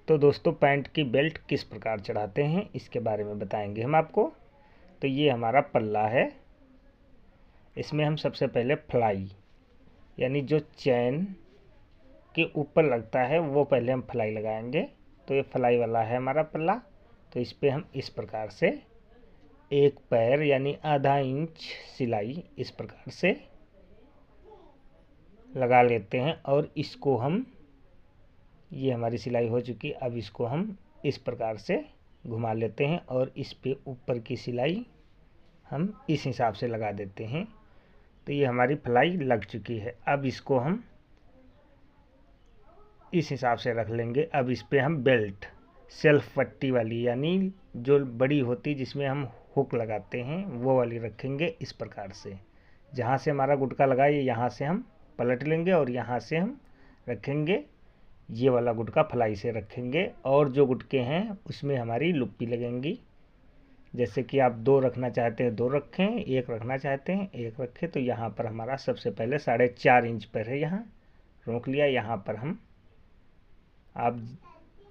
तो दोस्तों पैंट की बेल्ट किस प्रकार चढ़ाते हैं इसके बारे में बताएंगे हम आपको। तो ये हमारा पल्ला है, इसमें हम सबसे पहले फ्लाई यानी जो चैन के ऊपर लगता है वो पहले हम फ्लाई लगाएंगे। तो ये फ्लाई वाला है हमारा पल्ला। तो इस पे हम इस प्रकार से एक पैर यानी आधा इंच सिलाई इस प्रकार से लगा लेते हैं और इसको हम, ये हमारी सिलाई हो चुकी, अब इसको हम इस प्रकार से घुमा लेते हैं और इस पे ऊपर की सिलाई हम इस हिसाब से लगा देते हैं। तो ये हमारी फ्लाई लग चुकी है। अब इसको हम इस हिसाब से रख लेंगे। अब इस पे हम बेल्ट सेल्फ पट्टी वाली यानी जो बड़ी होती जिसमें हम हुक लगाते हैं वो वाली रखेंगे इस प्रकार से। जहाँ से हमारा गुटका लगा है यहाँ से हम पलट लेंगे और यहाँ से हम रखेंगे, ये वाला गुटका फ्लाई से रखेंगे। और जो गुटके हैं उसमें हमारी लुप्पी लगेंगी। जैसे कि आप 2 रखना चाहते हैं 2 रखें, 1 रखना चाहते हैं 1 रखें। तो यहाँ पर हमारा सबसे पहले 4.5 इंच पर है, यहाँ रोक लिया। यहाँ पर हम आप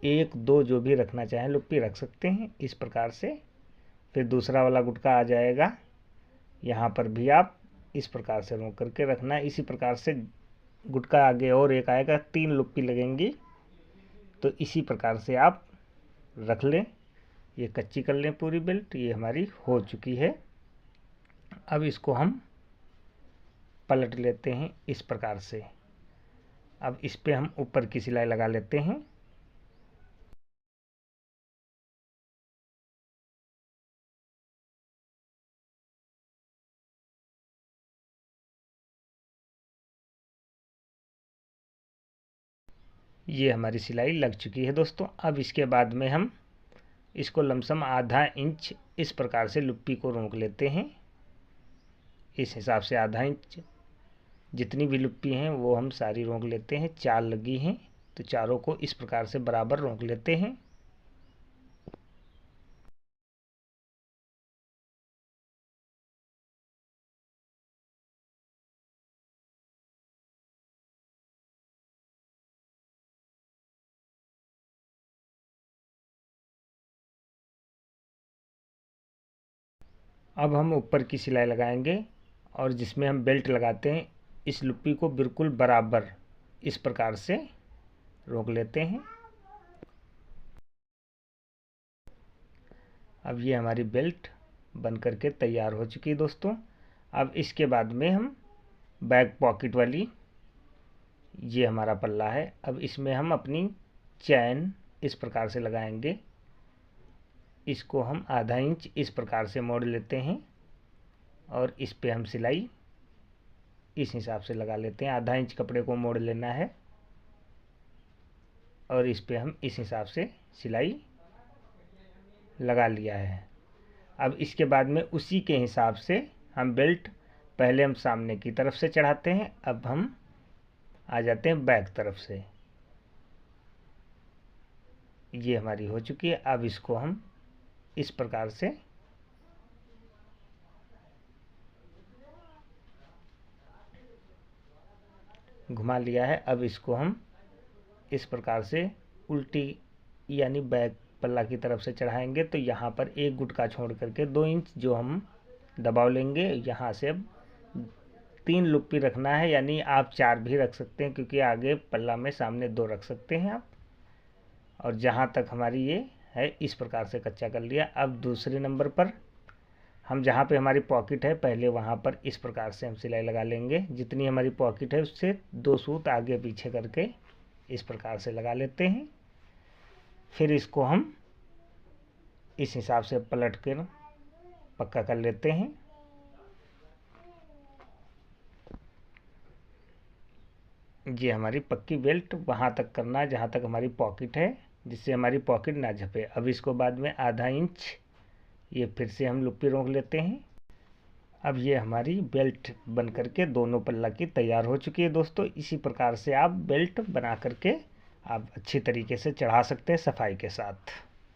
1 2 जो भी रखना चाहें लुप्पी रख सकते हैं इस प्रकार से। फिर दूसरा वाला गुटका आ जाएगा, यहाँ पर भी आप इस प्रकार से रोक करके रखना है। इसी प्रकार से गुटका आगे और एक आएगा, 3 लुप्पी लगेंगी। तो इसी प्रकार से आप रख लें। ये कच्ची कर लें पूरी बेल्ट, ये हमारी हो चुकी है। अब इसको हम पलट लेते हैं इस प्रकार से। अब इस पे हम ऊपर की सिलाई लगा लेते हैं। ये हमारी सिलाई लग चुकी है दोस्तों। अब इसके बाद में हम इसको लमसम आधा इंच इस प्रकार से लुप्पी को रोक लेते हैं। इस हिसाब से आधा इंच जितनी भी लुप्पी हैं वो हम सारी रोक लेते हैं। 4 लगी हैं तो चारों को इस प्रकार से बराबर रोक लेते हैं। अब हम ऊपर की सिलाई लगाएंगे और जिसमें हम बेल्ट लगाते हैं इस लुप्पी को बिल्कुल बराबर इस प्रकार से रोक लेते हैं। अब ये हमारी बेल्ट बन करके तैयार हो चुकी है दोस्तों। अब इसके बाद में हम बैक पॉकेट वाली, ये हमारा पल्ला है। अब इसमें हम अपनी चैन इस प्रकार से लगाएंगे। इसको हम आधा इंच इस प्रकार से मोड़ लेते हैं और इस पे हम सिलाई इस हिसाब से लगा लेते हैं। आधा इंच कपड़े को मोड़ लेना है और इस पे हम इस हिसाब से सिलाई लगा लिया है। अब इसके बाद में उसी के हिसाब से हम बेल्ट पहले हम सामने की तरफ से चढ़ाते हैं, अब हम आ जाते हैं बैक तरफ से। ये हमारी हो चुकी है। अब इसको हम इस प्रकार से घुमा लिया है। अब इसको हम इस प्रकार से उल्टी यानी बैक पल्ला की तरफ से चढ़ाएंगे। तो यहाँ पर एक गुटका छोड़ करके 2 इंच जो हम दबाव लेंगे, यहाँ से अब 3 लुप्पी रखना है, यानी आप 4 भी रख सकते हैं क्योंकि आगे पल्ला में सामने 2 रख सकते हैं आप। और जहाँ तक हमारी ये है इस प्रकार से कच्चा कर लिया। अब दूसरे नंबर पर हम जहाँ पे हमारी पॉकेट है पहले वहाँ पर इस प्रकार से हम सिलाई लगा लेंगे। जितनी हमारी पॉकेट है उससे 2 सूत आगे पीछे करके इस प्रकार से लगा लेते हैं। फिर इसको हम इस हिसाब से पलट कर पक्का कर लेते हैं। ये हमारी पक्की बेल्ट वहाँ तक करना है जहाँ तक हमारी पॉकेट है, जिससे हमारी पॉकेट ना झपे। अब इसको बाद में आधा इंच ये फिर से हम लुप्पी रोक लेते हैं। अब ये हमारी बेल्ट बन करके दोनों पल्ला की तैयार हो चुकी है दोस्तों। इसी प्रकार से आप बेल्ट बना करके आप अच्छी तरीके से चढ़ा सकते हैं सफाई के साथ।